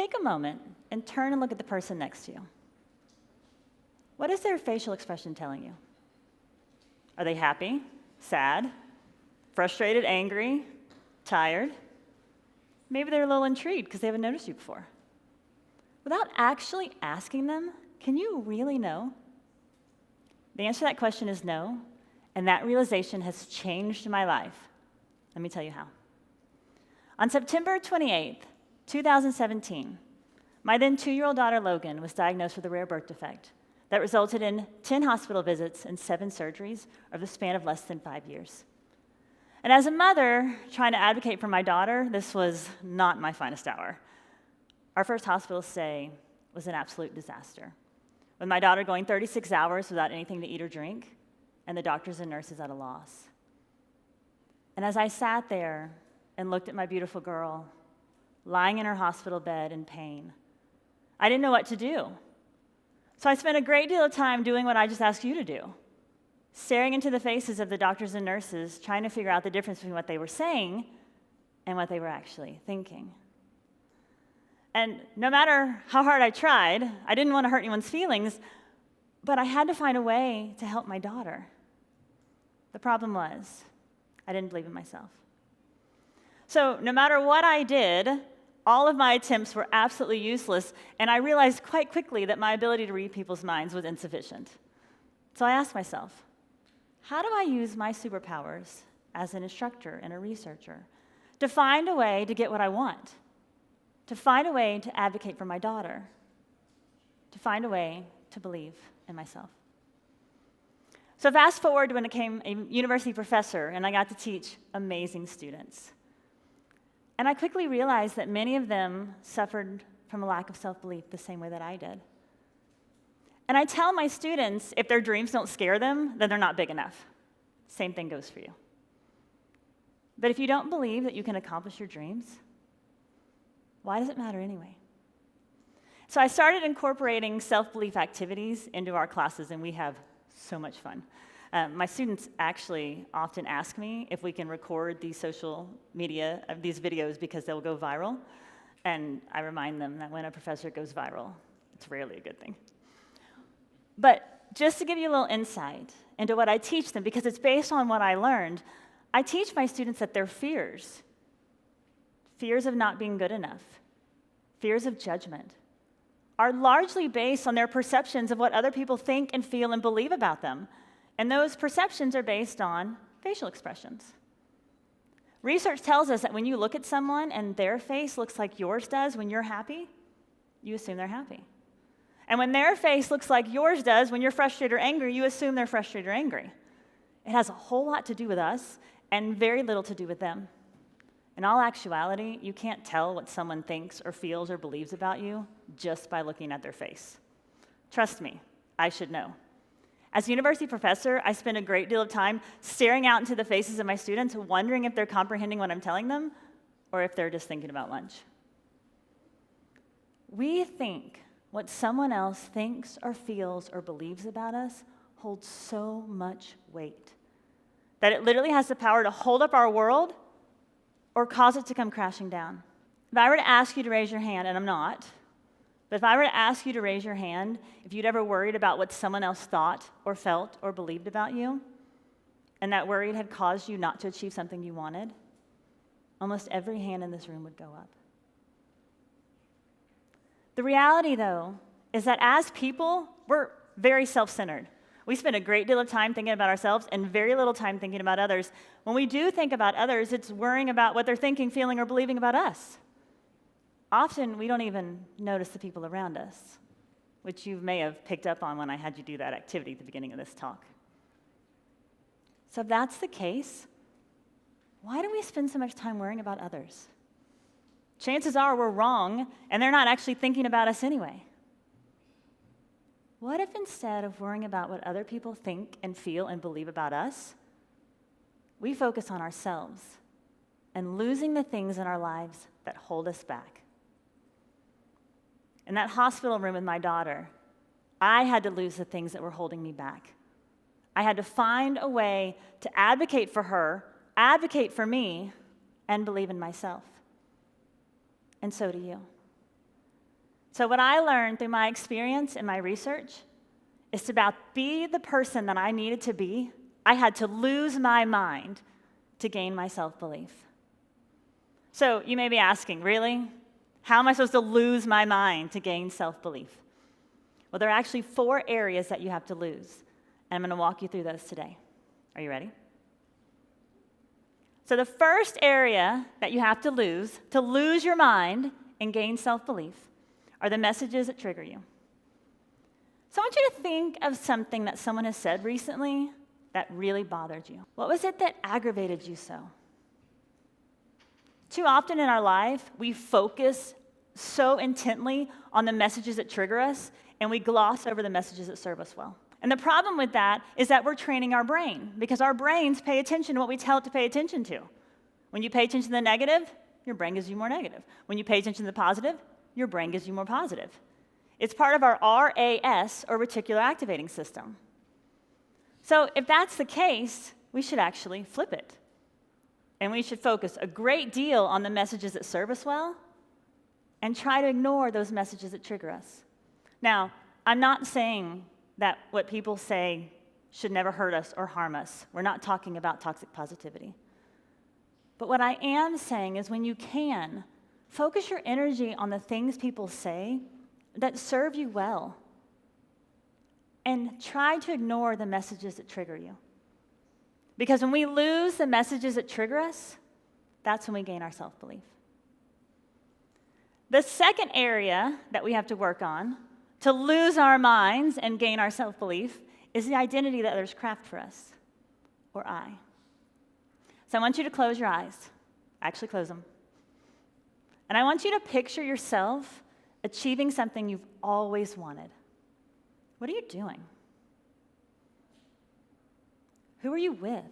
take a moment and turn and look at the person next to you. What is their facial expression telling you? Are they happy, sad, frustrated, angry, tired? Maybe they're a little intrigued because they haven't noticed you before. Without actually asking them, can you really know? The answer to that question is no, and that realization has changed my life. Let me tell you how. On September 28th, 2017, my then 2-year-old daughter Logan was diagnosed with a rare birth defect that resulted in 10 hospital visits and 7 surgeries over the span of less than 5 years. And as a mother trying to advocate for my daughter, this was not my finest hour. Our first hospital stay was an absolute disaster, with my daughter going 36 hours without anything to eat or drink, and the doctors and nurses at a loss. And as I sat there and looked at my beautiful girl lying in her hospital bed in pain, I didn't know what to do. So I spent a great deal of time doing what I just asked you to do, staring into the faces of the doctors and nurses, trying to figure out the difference between what they were saying and what they were actually thinking. And no matter how hard I tried, I didn't want to hurt anyone's feelings, but I had to find a way to help my daughter. The problem was, I didn't believe in myself. So no matter what I did, all of my attempts were absolutely useless, and I realized quite quickly that my ability to read people's minds was insufficient. So I asked myself, how do I use my superpowers as an instructor and a researcher to find a way to get what I want, to find a way to advocate for my daughter, to find a way to believe in myself? So fast forward to when I became a university professor and I got to teach amazing students. And I quickly realized that many of them suffered from a lack of self-belief the same way that I did. And I tell my students, if their dreams don't scare them, then they're not big enough. Same thing goes for you. But if you don't believe that you can accomplish your dreams, why does it matter anyway? So I started incorporating self-belief activities into our classes, and we have so much fun. My students actually often ask me if we can record these social media, these videos, because they'll go viral. And I remind them that when a professor goes viral, it's rarely a good thing. But just to give you a little insight into what I teach them, because it's based on what I learned, I teach my students that their fears of not being good enough, fears of judgment, are largely based on their perceptions of what other people think and feel and believe about them. And those perceptions are based on facial expressions. Research tells us that when you look at someone and their face looks like yours does when you're happy, you assume they're happy. And when their face looks like yours does when you're frustrated or angry, you assume they're frustrated or angry. It has a whole lot to do with us and very little to do with them. In all actuality, you can't tell what someone thinks or feels or believes about you just by looking at their face. Trust me, I should know. As a university professor, I spend a great deal of time staring out into the faces of my students, wondering if they're comprehending what I'm telling them or if they're just thinking about lunch. We think what someone else thinks or feels or believes about us holds so much weight that it literally has the power to hold up our world or cause it to come crashing down. If I were to ask you to raise your hand, and I'm not, but if I were to ask you to raise your hand if you'd ever worried about what someone else thought or felt or believed about you, and that worry had caused you not to achieve something you wanted, almost every hand in this room would go up. The reality, though, is that as people, we're very self-centered. We spend a great deal of time thinking about ourselves and very little time thinking about others. When we do think about others, it's worrying about what they're thinking, feeling, or believing about us. Often, we don't even notice the people around us, which you may have picked up on when I had you do that activity at the beginning of this talk. So if that's the case, why do we spend so much time worrying about others? Chances are we're wrong, and they're not actually thinking about us anyway. What if instead of worrying about what other people think and feel and believe about us, we focus on ourselves and losing the things in our lives that hold us back? In that hospital room with my daughter, I had to lose the things that were holding me back. I had to find a way to advocate for her, advocate for me, and believe in myself. And so do you. So what I learned through my experience and my research is to be the person that I needed to be. I had to lose my mind to gain my self-belief. So you may be asking, really? How am I supposed to lose my mind to gain self-belief? Well, there are actually 4 areas that you have to lose, and I'm going to walk you through those today. Are you ready? So the first area that you have to lose your mind and gain self-belief, are the messages that trigger you. So I want you to think of something that someone has said recently that really bothered you. What was it that aggravated you so? Too often in our life, we focus so intently on the messages that trigger us, and we gloss over the messages that serve us well. And the problem with that is that we're training our brain, because our brains pay attention to what we tell it to pay attention to. When you pay attention to the negative, your brain gives you more negative. When you pay attention to the positive, your brain gives you more positive. It's part of our RAS, or reticular activating system. So if that's the case, we should actually flip it. And we should focus a great deal on the messages that serve us well and try to ignore those messages that trigger us. Now, I'm not saying that what people say should never hurt us or harm us. We're not talking about toxic positivity. But what I am saying is when you can, focus your energy on the things people say that serve you well. And try to ignore the messages that trigger you. Because when we lose the messages that trigger us, that's when we gain our self-belief. The second area that we have to work on to lose our minds and gain our self-belief is the identity that others craft for us, or I. So I want you to close your eyes. Actually, close them. And I want you to picture yourself achieving something you've always wanted. What are you doing? Who are you with?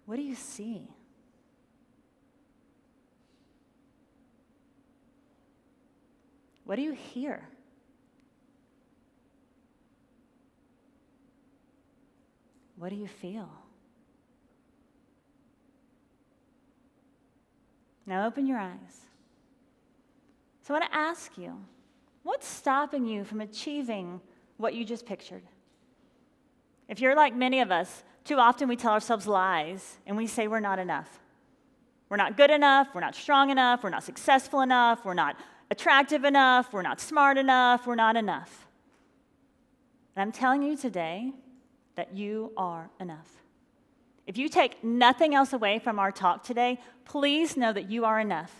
What do you see? What do you hear? What do you feel? Now open your eyes. So I want to ask you, what's stopping you from achieving what you just pictured? If you're like many of us, too often we tell ourselves lies and we say we're not enough. We're not good enough, we're not strong enough, we're not successful enough, we're not attractive enough, we're not smart enough, we're not enough. And I'm telling you today that you are enough. If you take nothing else away from our talk today, please know that you are enough.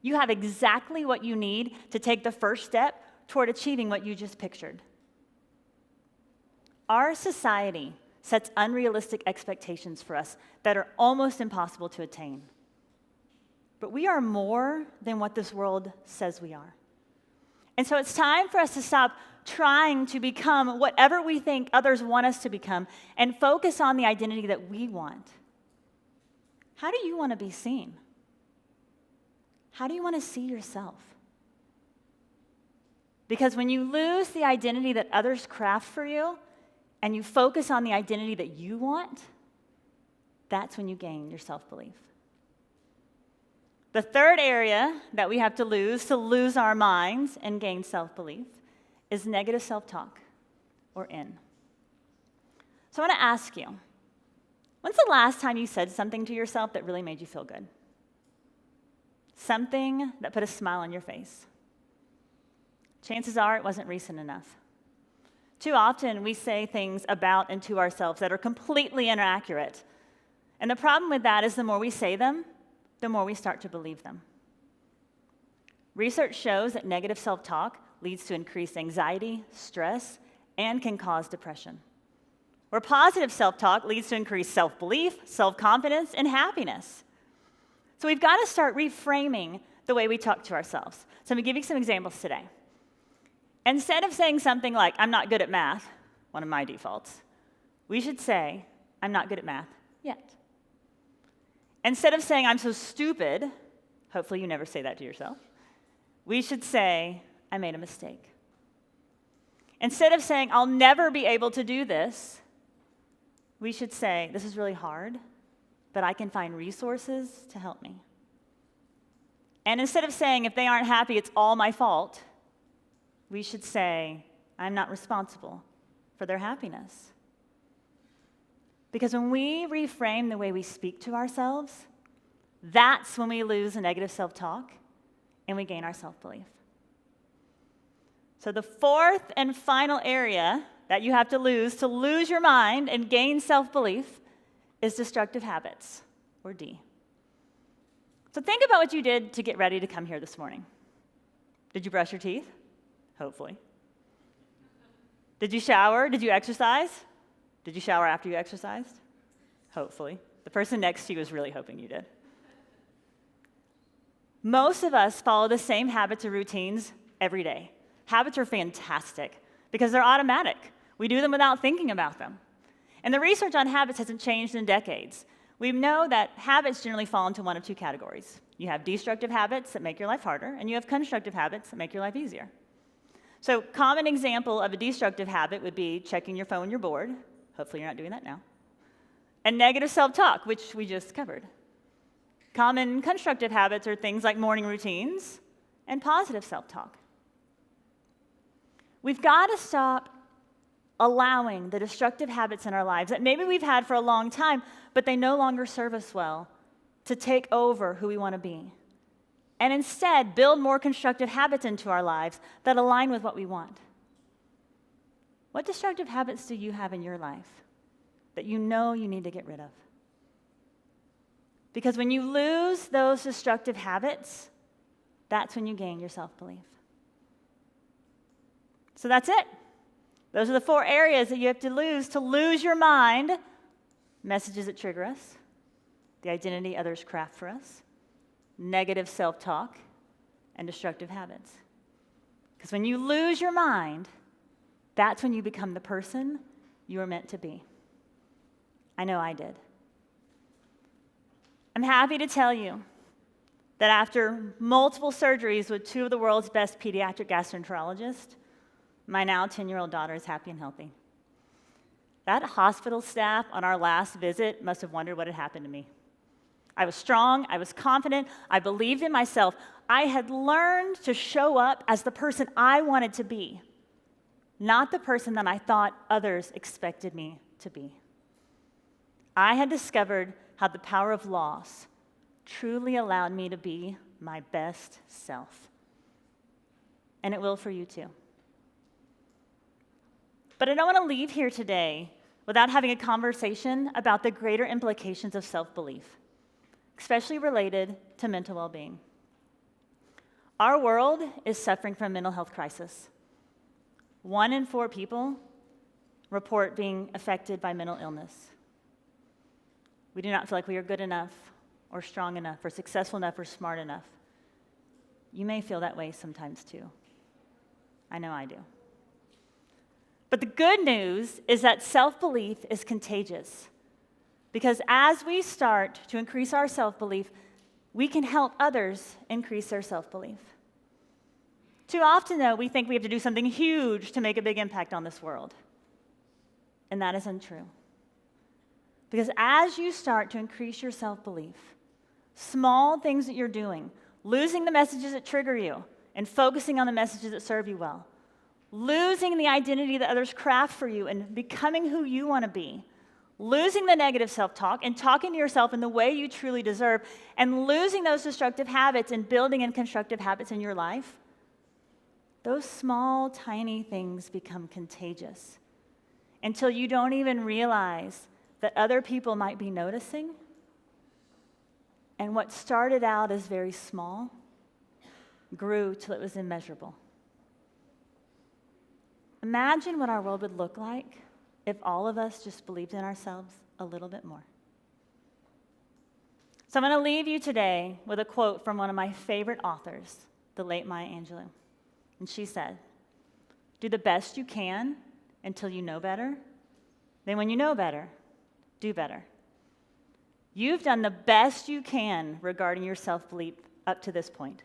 You have exactly what you need to take the first step toward achieving what you just pictured. Our society sets unrealistic expectations for us that are almost impossible to attain. But we are more than what this world says we are. And so it's time for us to stop trying to become whatever we think others want us to become and focus on the identity that we want. How do you want to be seen? How do you want to see yourself? Because when you lose the identity that others craft for you and you focus on the identity that you want, that's when you gain your self-belief. The third area that we have to lose our minds and gain self-belief, is negative self-talk, or N. So I want to ask you, when's the last time you said something to yourself that really made you feel good? Something that put a smile on your face. Chances are it wasn't recent enough. Too often we say things about and to ourselves that are completely inaccurate. And the problem with that is the more we say them, the more we start to believe them. Research shows that negative self-talk leads to increased anxiety, stress, and can cause depression. Where positive self-talk leads to increased self-belief, self-confidence, and happiness. So we've got to start reframing the way we talk to ourselves. So I'm going to give you some examples today. Instead of saying something like, I'm not good at math, one of my defaults, we should say, I'm not good at math yet. Instead of saying, I'm so stupid, hopefully you never say that to yourself, we should say, I made a mistake. Instead of saying, I'll never be able to do this, we should say, this is really hard, but I can find resources to help me. And instead of saying, if they aren't happy, it's all my fault, we should say, I'm not responsible for their happiness. Because when we reframe the way we speak to ourselves, that's when we lose the negative self-talk and we gain our self-belief. So the fourth and final area that you have to lose your mind and gain self-belief is destructive habits, or D. So think about what you did to get ready to come here this morning. Did you brush your teeth? Hopefully. Did you shower? Did you exercise? Did you shower after you exercised? Hopefully. The person next to you is really hoping you did. Most of us follow the same habits or routines every day. Habits are fantastic because they're automatic. We do them without thinking about them. And the research on habits hasn't changed in decades. We know that habits generally fall into one of two categories. You have destructive habits that make your life harder, and you have constructive habits that make your life easier. So, common example of a destructive habit would be checking your phone when you're bored. Hopefully you're not doing that now. And negative self-talk, which we just covered. Common constructive habits are things like morning routines and positive self-talk. We've got to stop allowing the destructive habits in our lives that maybe we've had for a long time, but they no longer serve us well, to take over who we want to be. And instead, build more constructive habits into our lives that align with what we want. What destructive habits do you have in your life that you know you need to get rid of? Because when you lose those destructive habits, that's when you gain your self-belief. So that's it. Those are the 4 areas that you have to lose your mind: messages that trigger us, the identity others craft for us, negative self-talk, and destructive habits. Because when you lose your mind, that's when you become the person you are meant to be. I know I did. I'm happy to tell you that after multiple surgeries with 2 of the world's best pediatric gastroenterologists, my now 10-year-old daughter is happy and healthy. That hospital staff on our last visit must have wondered what had happened to me. I was strong, I was confident, I believed in myself. I had learned to show up as the person I wanted to be, not the person that I thought others expected me to be. I had discovered how the power of loss truly allowed me to be my best self. And it will for you too. But I don't want to leave here today without having a conversation about the greater implications of self-belief, especially related to mental well-being. Our world is suffering from a mental health crisis. 1 in 4 people report being affected by mental illness. We do not feel like we are good enough, or strong enough, or successful enough, or smart enough. You may feel that way sometimes too. I know I do. But the good news is that self-belief is contagious. Because as we start to increase our self-belief, we can help others increase their self-belief. Too often, though, we think we have to do something huge to make a big impact on this world. And that is untrue. Because as you start to increase your self-belief, small things that you're doing, losing the messages that trigger you and focusing on the messages that serve you well, losing the identity that others craft for you and becoming who you want to be, losing the negative self-talk and talking to yourself in the way you truly deserve, and losing those destructive habits and building in constructive habits in your life, those small, tiny things become contagious until you don't even realize that other people might be noticing. And what started out as very small grew till it was immeasurable. Imagine what our world would look like if all of us just believed in ourselves a little bit more. So I'm going to leave you today with a quote from one of my favorite authors, the late Maya Angelou. And she said, "Do the best you can until you know better. Then when you know better, do better." You've done the best you can regarding your self-belief up to this point.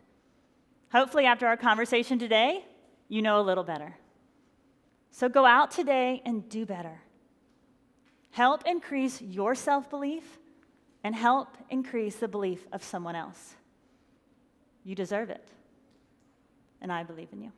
Hopefully after our conversation today, you know a little better. So go out today and do better. Help increase your self-belief and help increase the belief of someone else. You deserve it. And I believe in you.